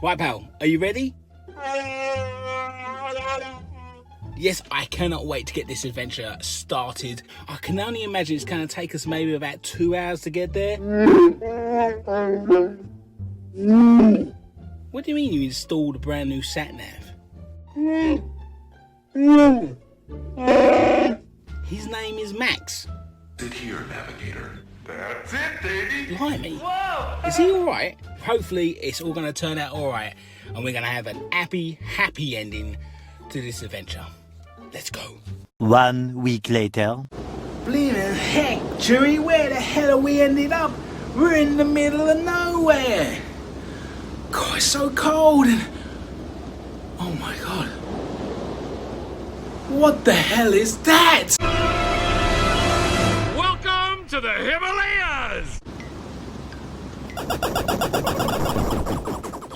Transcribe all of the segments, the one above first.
Right, pal, are you ready? Yes, I cannot wait to get this adventure started. I can only imagine it's going to take us maybe about 2 hours to get there. What do you mean you installed a brand new sat-nav? His name is Max. Sit here, navigator. That's it, baby. Blimey. Whoa. Is he alright? Hopefully it's all going to turn out alright and we're going to have an happy ending to this adventure. Let's go. 1 week later. Blimey heck, Chewie, where the hell are we ended up? We're in the middle of nowhere. God, it's so cold and... Oh my god. What the hell is that? Welcome to the Himalayas!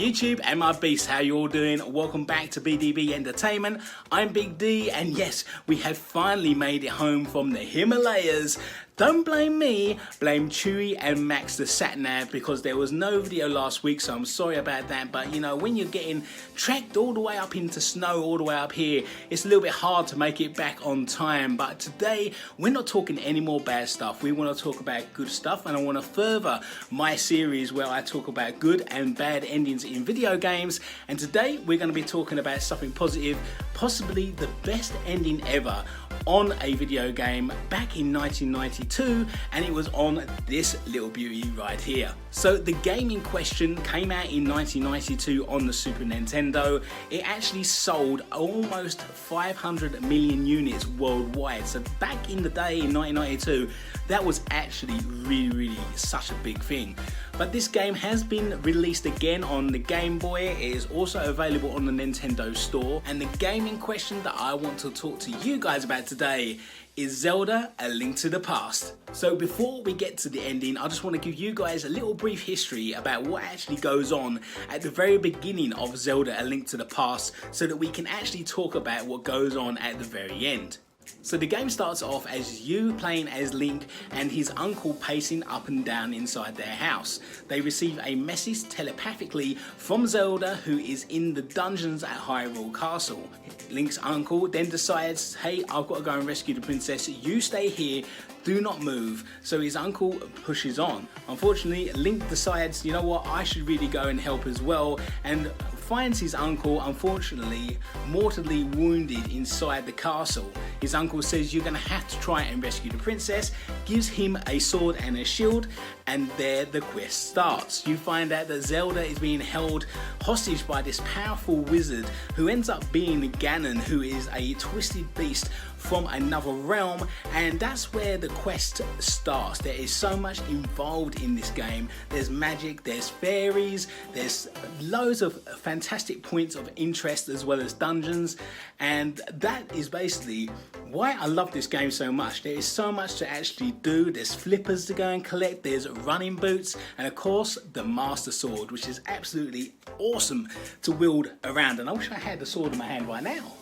YouTube and my beasts, how you all doing? Welcome back to BDB Entertainment. I'm Big D, and yes, we have finally made it home from the Himalayas. Don't blame me, blame Chewie and Max the sat-nav, because there was no video last week, so I'm sorry about that. But you know, when you're getting trekked all the way up into snow, all the way up here, it's a little bit hard to make it back on time. But today, we're not talking any more bad stuff. We want to talk about good stuff, and I want to further my series where I talk about good and bad endings in video games. And today, we're going to be talking about something positive, possibly the best ending ever on a video game back in 1992, and it was on this little beauty right here. So the game in question came out in 1992 on the Super Nintendo. It actually sold almost 500 million units worldwide. So back in the day in 1992, that was actually really such a big thing. But this game has been released again on the Game Boy. It is also available on the Nintendo store. And the game in question that I want to talk to you guys about today is Zelda: A Link to the Past. So before we get to the ending, I just want to give you guys a little brief history about what actually goes on at the very beginning of Zelda: A Link to the Past, so that we can actually talk about what goes on at the very end. So the game starts off as you playing as Link and his uncle pacing up and down inside their house. They receive a message telepathically from Zelda, who is in the dungeons at Hyrule Castle. Link's uncle then decides, hey, I've got to go and rescue the princess, you stay here, do not move. So his uncle pushes on. Unfortunately, Link decides, you know what, I should really go and help as well, and finds his uncle, unfortunately, mortally wounded inside the castle. His uncle says, you're going to have to try and rescue the princess, gives him a sword and a shield, and there the quest starts. You find out that Zelda is being held hostage by this powerful wizard who ends up being Ganon, who is a twisted beast from another realm, and that's where the quest starts. There is so much involved in this game. There's magic, there's fairies, there's loads of fantastic points of interest as well as dungeons, and that is basically why I love this game so much. There is so much to actually do. There's flippers to go and collect, there's running boots, and of course the Master Sword, which is absolutely awesome to wield around, and I wish I had the sword in my hand right now.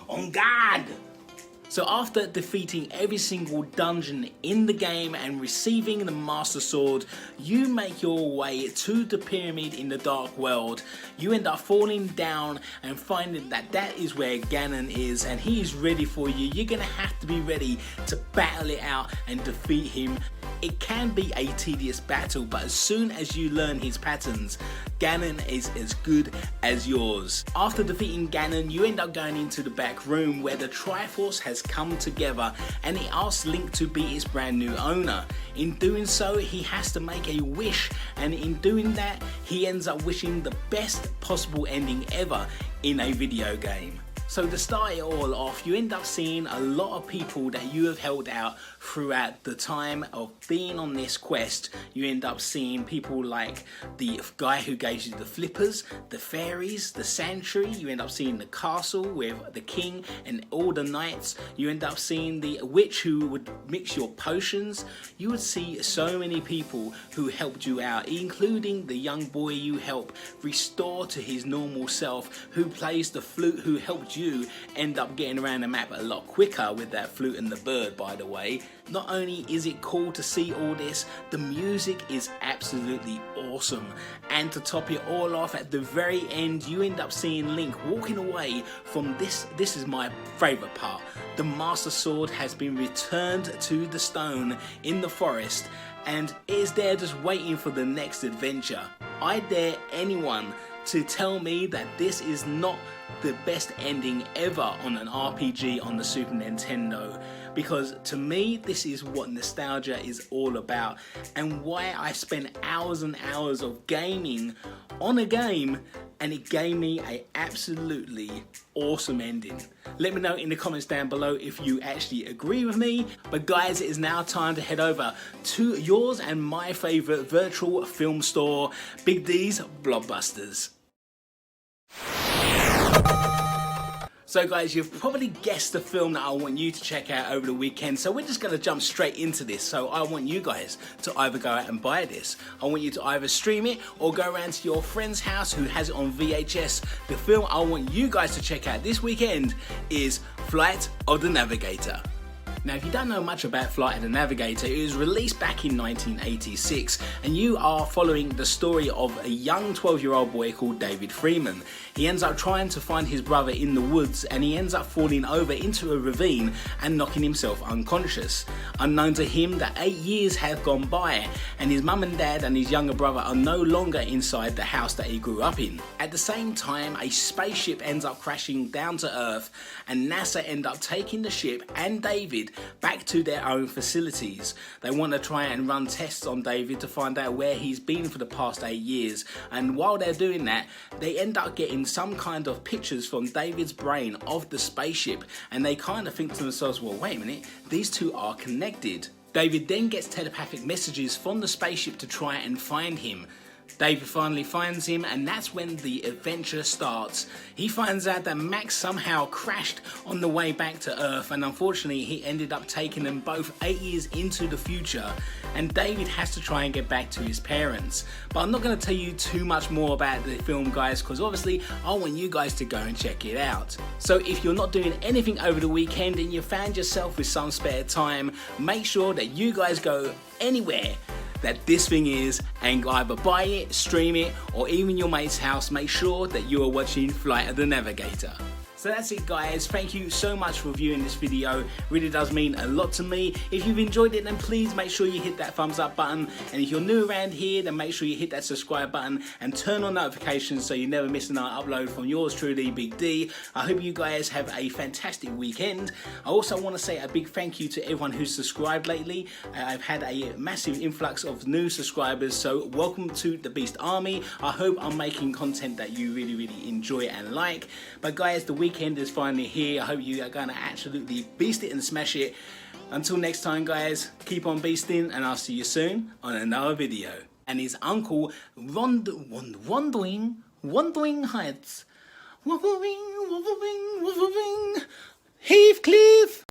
On guard! So after defeating every single dungeon in the game and receiving the Master Sword, you make your way to the pyramid in the Dark World. You end up falling down and finding that that is where Ganon is, and he is ready for you. You're gonna have to be ready to battle it out and defeat him. It can be a tedious battle, but as soon as you learn his patterns, Ganon is as good as yours. After defeating Ganon, you end up going into the back room where the Triforce has come together, and it asks Link to be its brand new owner. In doing so, he has to make a wish, and in doing that, he ends up wishing the best possible ending ever in a video game. So to start it all off, you end up seeing a lot of people that you have helped out throughout the time of being on this quest. You end up seeing people like the guy who gave you the flippers, the fairies, the sanctuary. You end up seeing the castle with the king and all the knights. You end up seeing the witch who would mix your potions. You would see so many people who helped you out, including the young boy you help restore to his normal self, who plays the flute, who helped you end up getting around the map a lot quicker with that flute and the bird, by the way. Not only is it cool to see all this, the music is absolutely awesome. And to top it all off, at the very end, you end up seeing Link walking away from this is my favourite part. The Master Sword has been returned to the stone in the forest and is there just waiting for the next adventure. I dare anyone to tell me that this is not the best ending ever on an RPG on the Super Nintendo, because to me this is what nostalgia is all about and why I spent hours and hours of gaming on a game and it gave me an absolutely awesome ending. Let me know in the comments down below if you actually agree with me. But guys, it is now time to head over to yours and my favourite virtual film store, Big D's Blockbusters. So guys, you've probably guessed the film that I want you to check out over the weekend, so we're just going to jump straight into this. So I want you guys to either go out and buy this, I want you to either stream it or go around to your friend's house who has it on VHS. The film I want you guys to check out this weekend is Flight of the Navigator. Now, if you don't know much about Flight of the Navigator, it was released back in 1986, and you are following the story of a young 12-year-old boy called David Freeman. He ends up trying to find his brother in the woods, and he ends up falling over into a ravine and knocking himself unconscious. Unknown to him that 8 years have gone by, and his mum and dad and his younger brother are no longer inside the house that he grew up in. At the same time, a spaceship ends up crashing down to Earth, and NASA end up taking the ship and David back to their own facilities. They want to try and run tests on David to find out where he's been for the past 8 years, and while they're doing that, they end up getting some kind of pictures from David's brain of the spaceship, and they kind of think to themselves, well, wait a minute, these two are connected. David then gets telepathic messages from the spaceship to try and find him. David finally finds him, and that's when the adventure starts. He finds out that Max somehow crashed on the way back to Earth, and unfortunately he ended up taking them both 8 years into the future, and David has to try and get back to his parents. But I'm not going to tell you too much more about the film, guys, because obviously I want you guys to go and check it out. So if you're not doing anything over the weekend and you found yourself with some spare time, make sure that you guys go anywhere that this thing is and either buy it, stream it, or even your mate's house. Make sure that you are watching Flight of the Navigator. So that's it, guys. Thank you so much for viewing this video. It really does mean a lot to me. If you've enjoyed it, then please make sure you hit that thumbs up button. And if you're new around here, then make sure you hit that subscribe button and turn on notifications so you never miss another upload from yours truly, Big D. I hope you guys have a fantastic weekend. I also want to say a big thank you to everyone who's subscribed lately. I've had a massive influx of new subscribers, so welcome to the Beast Army. I hope I'm making content that you really enjoy and like. But guys, the weekend is finally here. I hope you are going to absolutely beast it and smash it. Until next time, guys, keep on beasting, and I'll see you soon on another video. And his uncle wandering heights. Heathcliff.